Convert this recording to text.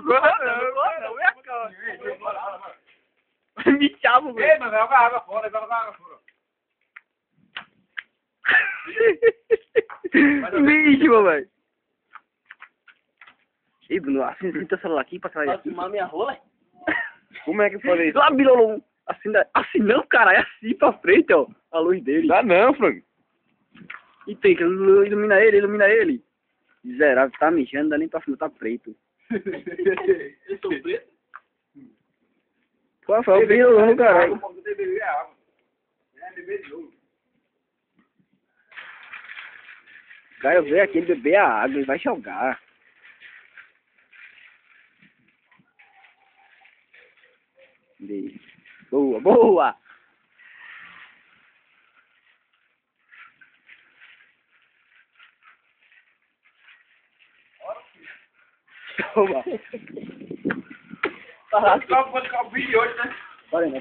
Não, é a cara. Me chama, velho. Ei, mas vai jogar água fora, vai jogar água fora. Bicho, velho. Ei, Bruno, assim teu celular aqui pra trás. Vai filmar minha rola? Como é que pode isso? Lá, Bilolum. Assim não, caralho. Assim pra frente, ó. A luz dele. Dá não, Frank. E tem que ilumina ele. Miserável, tá mijando, não dá nem pra cima, tá preto. Eu sou preto? Pô, foi o Bilolum, caralho. Você beber água. É, beber de novo. Cara, eu vejo aqui ele beber a água e vai jogar. Boa, boa! Toma! Pode ficar o vídeo hoje, né? Olha, né?